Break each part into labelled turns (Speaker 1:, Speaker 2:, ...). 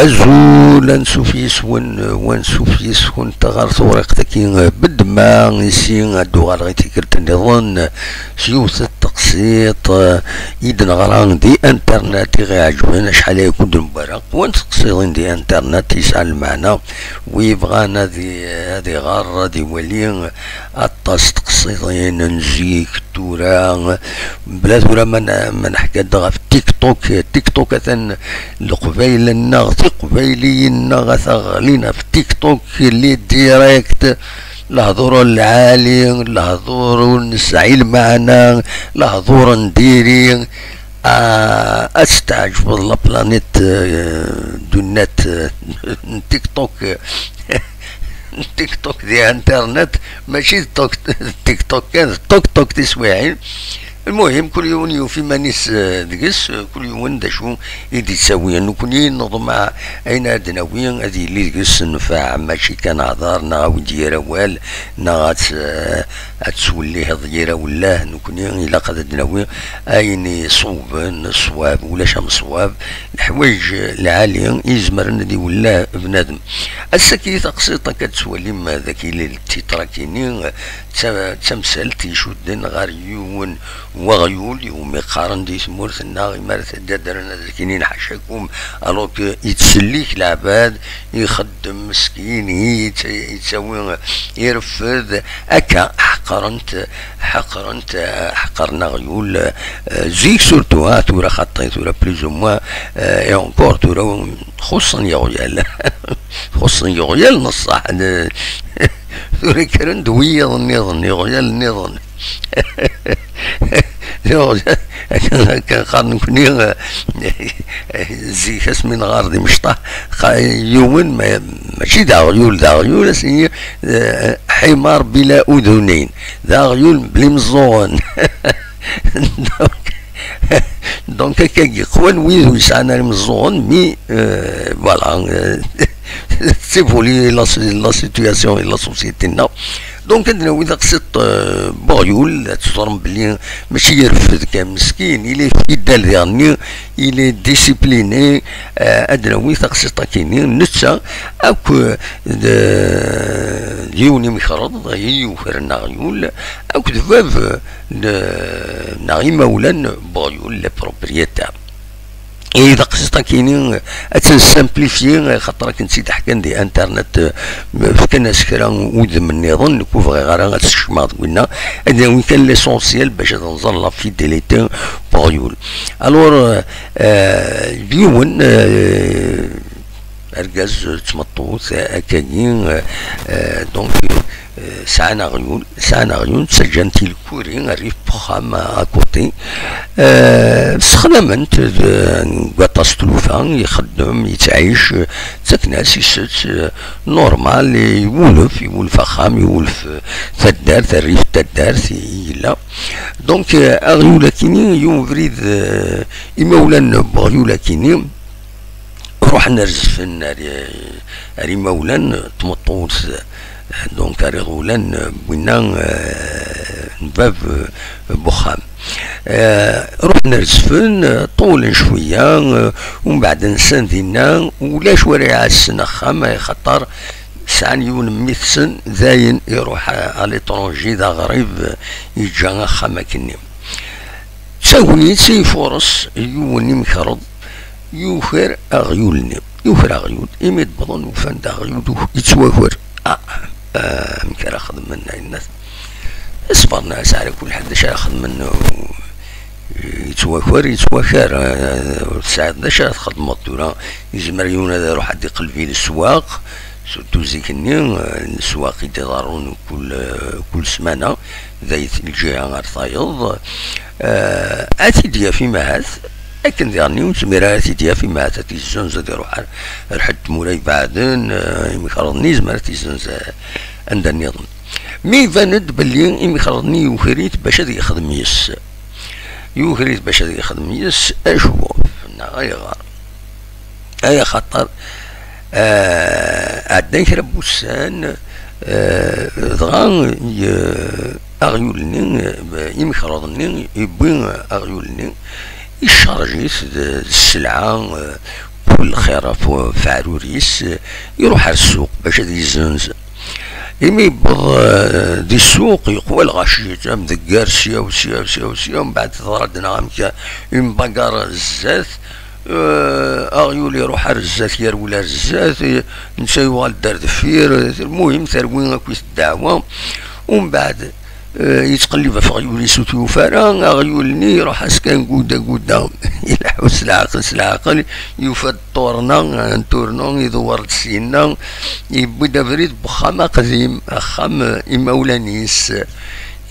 Speaker 1: هزول نسوفيس ونسوفيس تغار ثورقتك بدما نسين هادو غير تيكرت النظام سيوث التقسيط يدن غران دي انترنت غي عجبنا شحال يكون المبارك ونتقسيطين دي انترنت يسأل معنا ويبغانا هذه غار دي ولي الطاس تقسيطين نزيك تورا بلا تورا من حكا دغا في تيك توك اثن القبيل النغ قبيلي النغ ثغلينا في تيك توك اللي ديريكت لهضور العالي لهضور نسعيل معنا لهضور نديري استعجب لا بلانيت دونات تيك توك تيك توك دي انترنت ماشي تيك توك كان توك تسويعين. المهم كل يوم يوفي مانيس دقس كل يوم داشو يدي تساوي نكوني نظم اين ادناوي هذه اللي دقس نفع ماشي كان عذار نا وديرا وال نا تسولي هضيرا ولا نكوني الا قد ادناوي اين صواب ولا شام صواب الحوايج العاليه يزمر ندي ولا بنادم السكي تقسيطه كتسولي ما ذاك اللي تيتراكيني تمثال تيشدن غاريون وغيول يوم يقارن دي سمورثنا غير تدرنا زكينين حاشاكم الوغ يتسليك العباد يخدم مسكين يتسوي يرفض اكا حقرنا غيول زيك سورتو تورا خطيت تورا بليز موا اي اونكور تورا خصني يا غيال خصني يا غيال نصح تورا كرن دويه ظني غيال النظام كان قارن كوني زي كاس من غاردي مشطح يوم ماشي دا غيول سي حمار بلا اذنين دا غيول بلي مزون دونك كي قوان ويدو يسعنا المزون مي فوالا سي فولي لا سيتوياسيون لا سوسيتي نا دونك عندنا وإذا قصيت بغيول تصرم بلي ماشي يرفد كمسكين إلي في دال ديالني إلي ديسيبليني عندنا وإذا قصيت كاينين نتسا أوك ديوني مخرط يوفرنا غيول أوك دفاف ناغي مولا بغيول لي بروبريتار إذا قصيت كاينين أتنسامبليفيي خاطر كنت تحكي دي انترنت فكنا سكرا ودم النظام نكون فغي غير غتشماط قلنا هذا وين كان ليسونسيال باش تنظل لا فيديليتي بغيول الور اليوم اركاز تمطوط اكاين دونك ساعنا غيون سجنتي الكوري غريف بخام اكوتي استخدمت قطاس تلوفان يخدم يتعيش تكناس يسد نورمال يولف خام يولف تدار الريف تدار يلا دونك اغيولا كيني يوم فريد يمولا بغيولا كيني روح نرزف ري مولا تمطوط دونك رغولان بوينا نباب بخام روح نرزفن طول شويه ومن بعد نسان دينا ولا شوارع السنه خام خطر سان يون ميثسن زاين يروح على ليترونجي ذا غريب يجا خاما كني تساوي سي فرص يوني مخرض يوفر اغيولني يمد بضن وفان دا غيول يتسوافر مكان اخذ منه الناس اصبرنا على كل حد شا اخذ منه يتوافر ساعات دا شا تخدم مطورة يزمر يون هذا روح حد يقلبي للسواق سورتو زيكني السواق يتضارون كل سمانة ذا الجهة غير طايض اتي ديا في مهاث لكن ذاني وسميرا تيديا في ما تيزون زاد يروح الحد مولاي بعدين يمخرضني زمر تيزون عند النظام مي فاند بلي يمخرضني يوخريت باش يخدم يس اشوف اي غار اي خطر عندنا كرب بوسان ضغان اغيولني يمخرضني يبين اغيولني يشارجيت السلعة كل خير في عروريس يروح على السوق باش هذا يزنز. إمي يبض دي السوق يقوى الغاشي تام ذكار سيا وسيا ومن بعد تردنا غامكا إم باقار الزات أغيول يروح على الزات يرولا الزات نسا يوغال دار دفير. المهم ثروين كويس الدعوة ومن بعد يتقلب في غيولي سوتي وفارا غيولني يروح اسكان قودا يلحو سلعقل يفاد تورنا يدور السينا يبدا بريد بخامة قديم خام إمولانيس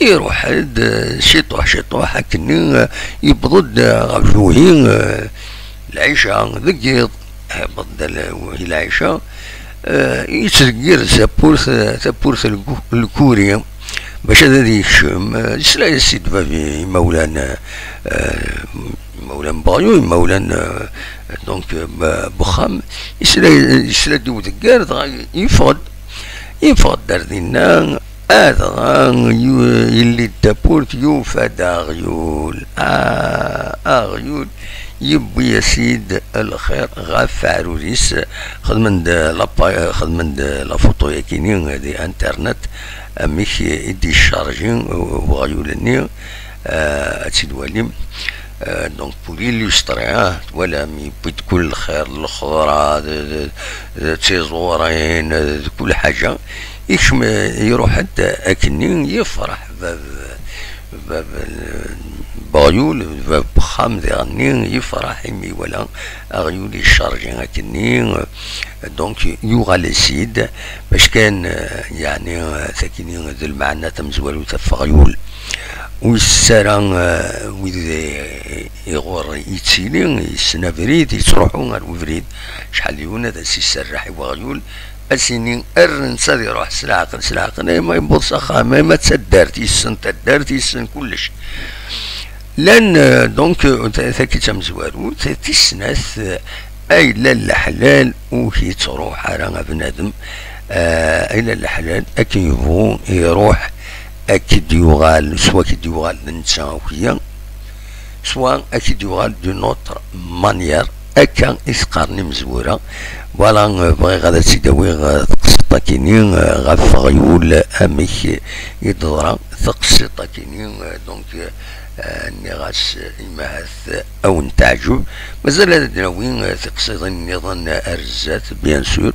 Speaker 1: يروح عند شطوح هكني يبضد غفلوهين العيشة ذكيض بدل وهي العيشة يتسجير سابورث الكوريا باش هذا يكشم يسلا يسيد بابي مولانا بايو مولانا دونك بخام يسلا دو ذكار يفقد دار دينا هذا يلي الدابورت يوفد أغيول يبوي يا سيد الخير غاف عروريس خدمن لا فوتو يكينين هادي انترنت ميك يدي الشارجين وغيولني اتسيد وليم دونك بولي ليستريا ولا مي بيت كل الخير الخضرة تيزورين كل حاجة يكشم يروح حتى اكنين يفرح باب بايول باب بخام ذي يفرح يمي ولا اغيولي الشارجين اكنين دونك يوغال السيد باش كان يعني ثاكينين ذا المعنى تمزوالو تفغيول والسران وذا يغور يتسيلين يسنا فريد يتروحون غير فريد شحال يونا ذا سي سراحي وغيول السنين الرنسا يروح سلاقنا ما يبوص اخا ما تسدرت يسن كلش لان دونك ثاكي تمزوالو تسناث اي لا الحلال وكي تروح على بنادم اي لا الحلال اكي يبغو يروح اكيد يغال سوا كي يغال نتا وكيا سوا اكيد يغال دو نوتر مانيير اكا يسقارني مزوره ولا بغي غادا تيداوي تقسطا كينين غاف غيول اميك يدورا تقسطا كينين دونك النغاس إماث أو نتعجب مازال هذا دناوين تقصد النظام أرزات بيان سور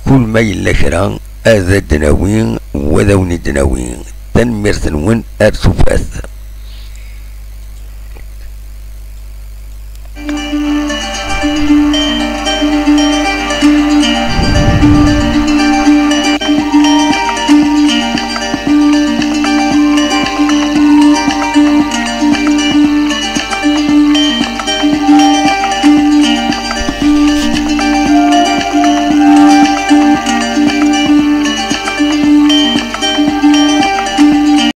Speaker 1: كل ما يلا كرا هذا دناوين وذاوني دناوين تنمير ثنون أرثوفاث.